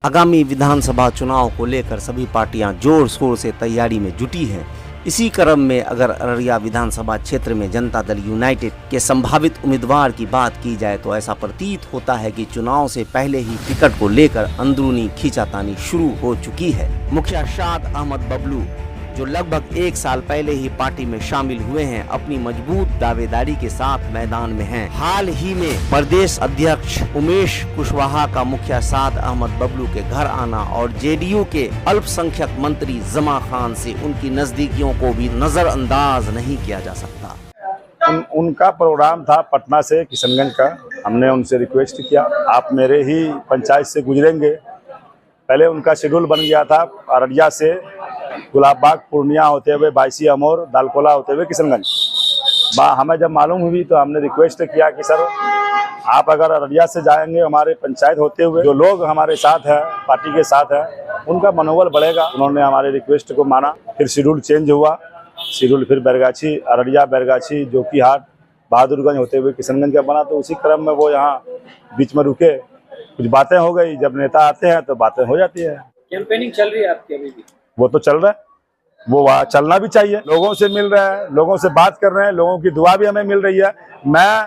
आगामी विधानसभा चुनाव को लेकर सभी पार्टियां जोर शोर से तैयारी में जुटी हैं। इसी क्रम में अगर अररिया विधानसभा क्षेत्र में जनता दल यूनाइटेड के संभावित उम्मीदवार की बात की जाए तो ऐसा प्रतीत होता है कि चुनाव से पहले ही टिकट को लेकर अंदरूनी खींचातानी शुरू हो चुकी है। मुखिया शाद अहमद बबलू, जो लगभग 1 साल पहले ही पार्टी में शामिल हुए हैं, अपनी मजबूत दावेदारी के साथ मैदान में हैं। हाल ही में प्रदेश अध्यक्ष उमेश कुशवाहा का मुखिया शाद अहमद बबलू के घर आना और जेडीयू के अल्पसंख्यक मंत्री जमा खान से उनकी नजदीकियों को भी नजरअंदाज नहीं किया जा सकता। उनका प्रोग्राम था पटना से किशनगंज का। हमने उनसे रिक्वेस्ट किया, आप मेरे ही पंचायत से गुजरेंगे। पहले उनका शेड्यूल बन गया था अररिया से गुलाबबाग पूर्णिया होते हुए बाईसी अमोर दालकोला होते हुए किशनगंज। हमें जब मालूम हुई तो हमने रिक्वेस्ट किया कि सर आप अगर अररिया से जाएंगे हमारे पंचायत होते हुए, जो लोग हमारे साथ हैं, पार्टी के साथ हैं, उनका मनोबल बढ़ेगा। उन्होंने हमारे रिक्वेस्ट को माना। फिर शेड्यूल चेंज हुआ। शेड्यूल फिर बैरगाछी, अररिया, बैरगाछी, जोकीहाट, बहादुरगंज होते हुए किशनगंज का बना। तो उसी क्रम में वो यहाँ बीच में रुके, कुछ बातें हो गई। जब नेता आते हैं तो बातें हो जाती है। कैंपेनिंग चल रही है आपकी अभी भी? वो तो चल रहा है, वो वहाँ चलना भी चाहिए। लोगों से मिल रहे हैं, लोगों से बात कर रहे हैं, लोगों की दुआ भी हमें मिल रही है। मैं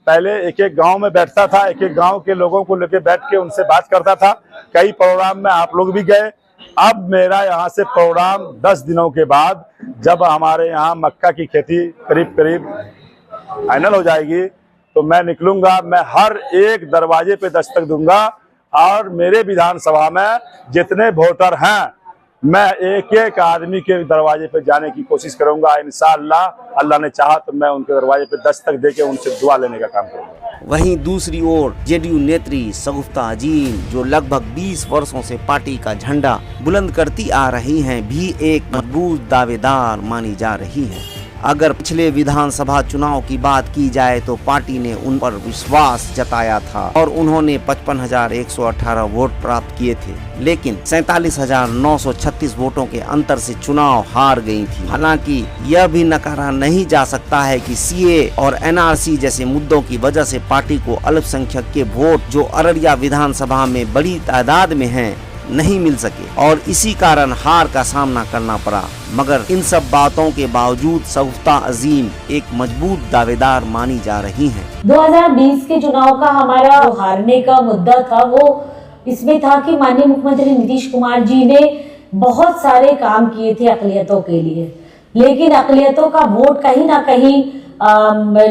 पहले एक एक गांव में बैठता था, एक एक गांव के लोगों को लेके बैठ के उनसे बात करता था। कई प्रोग्राम में आप लोग भी गए। अब मेरा यहाँ से प्रोग्राम 10 दिनों के बाद, जब हमारे यहाँ मक्का की खेती करीब करीब फाइनल हो जाएगी, तो मैं निकलूंगा। मैं हर एक दरवाजे पे दस्तक दूंगा और मेरे विधानसभा में जितने वोटर हैं, मैं एक एक आदमी के दरवाजे पे जाने की कोशिश करूंगा। इंशाअल्लाह, अल्लाह ने चाहा तो मैं उनके दरवाजे पे दस्तक देके उनसे दुआ लेने का काम करूंगा। वहीं दूसरी ओर जेडीयू नेत्री शगुफ्ता अजीम, जो लगभग 20 वर्षों से पार्टी का झंडा बुलंद करती आ रही हैं, भी एक मजबूत दावेदार मानी जा रही हैं। अगर पिछले विधानसभा चुनाव की बात की जाए तो पार्टी ने उन पर विश्वास जताया था और उन्होंने 55,118 वोट प्राप्त किए थे, लेकिन 47,936 वोटों के अंतर से चुनाव हार गई थी। हालांकि यह भी नकारा नहीं जा सकता है कि सीए और एनआरसी जैसे मुद्दों की वजह से पार्टी को अल्पसंख्यक के वोट, जो अररिया विधानसभा में बड़ी तादाद में हैं, नहीं मिल सके और इसी कारण हार का सामना करना पड़ा। मगर इन सब बातों के बावजूद शगुफ्ता अजीम एक मजबूत दावेदार मानी जा रही हैं। 2020 के चुनाव का हमारा हारने का मुद्दा था, वो इसमें था कि माननीय मुख्यमंत्री नीतीश कुमार जी ने बहुत सारे काम किए थे अक़लियतों के लिए, लेकिन अक़लियतों का वोट कहीं ना कहीं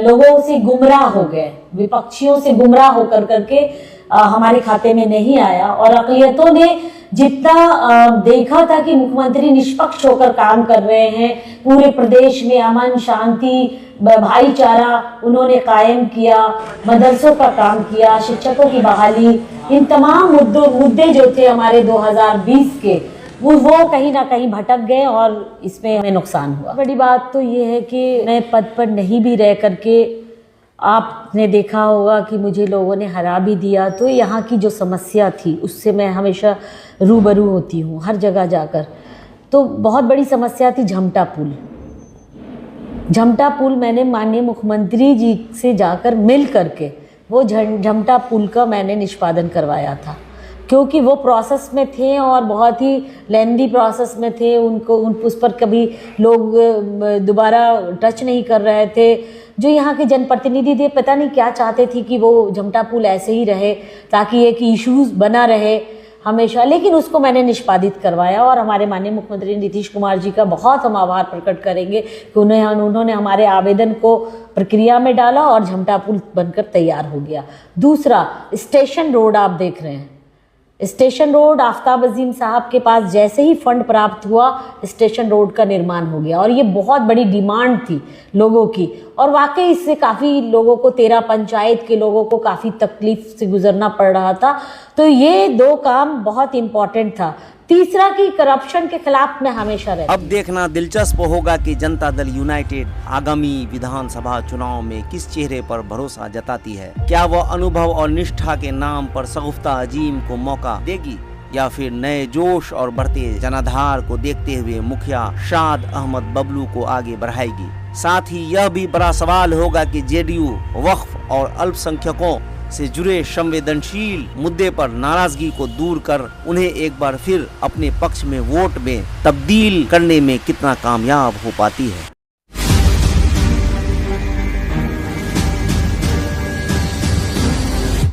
लोगों से गुमराह हो गए, विपक्षियों से गुमराह होकर करके हमारे खाते में नहीं आया। और अक़लियतों ने जितना देखा था कि मुख्यमंत्री निष्पक्ष होकर काम कर रहे हैं, पूरे प्रदेश में अमन शांति भाईचारा उन्होंने कायम किया, मदरसों का काम किया, शिक्षकों की बहाली, इन तमाम मुद्दे जो थे हमारे 2020 के, वो कहीं ना कहीं भटक गए और इसमें हमें नुकसान हुआ। बड़ी बात तो ये है कि मैं पद पर नहीं भी रह करके, आपने देखा होगा कि मुझे लोगों ने हरा भी दिया, तो यहाँ की जो समस्या थी उससे मैं हमेशा रूबरू होती हूँ हर जगह जाकर। तो बहुत बड़ी समस्या थी झमटा पुल। झमटा पुल मैंने माननीय मुख्यमंत्री जी से जाकर मिल करके वो झमटा पुल का मैंने निष्पादन करवाया था, क्योंकि वो प्रोसेस में थे और बहुत ही लेंदी प्रोसेस में थे। उस पर कभी लोग दोबारा टच नहीं कर रहे थे। जो यहाँ के जनप्रतिनिधि थे, पता नहीं क्या चाहते थे कि वो झमटा पुल ऐसे ही रहे ताकि एक इश्यूज बना रहे हमेशा, लेकिन उसको मैंने निष्पादित करवाया। और हमारे माननीय मुख्यमंत्री नीतीश कुमार जी का बहुत हम आभार प्रकट करेंगे कि उन्होंने हमारे आवेदन को प्रक्रिया में डाला और झमटा पुल बनकर तैयार हो गया। दूसरा, स्टेशन रोड आप देख रहे हैं, स्टेशन रोड आफ्ताब अजीम साहब के पास जैसे ही फंड प्राप्त हुआ, स्टेशन रोड का निर्माण हो गया और ये बहुत बड़ी डिमांड थी लोगों की। और वाकई इससे काफ़ी लोगों को, 13 पंचायत के लोगों को काफ़ी तकलीफ से गुजरना पड़ रहा था। तो ये 2 काम बहुत इम्पोर्टेंट था। तीसरा कि करप्शन के खिलाफ मैं हमेशा रहती। अब देखना दिलचस्प होगा कि जनता दल यूनाइटेड आगामी विधानसभा चुनाव में किस चेहरे पर भरोसा जताती है। क्या वह अनुभव और निष्ठा के नाम पर शगुफ्ता अजीम को मौका देगी या फिर नए जोश और बढ़ते जनाधार को देखते हुए मुखिया शाद अहमद बबलू को आगे बढ़ाएगी। साथ ही यह भी बड़ा सवाल होगा कि जेडीयू वक्फ और अल्पसंख्यकों से जुड़े संवेदनशील मुद्दे पर नाराजगी को दूर कर उन्हें एक बार फिर अपने पक्ष में वोट में तब्दील करने में कितना कामयाब हो पाती है।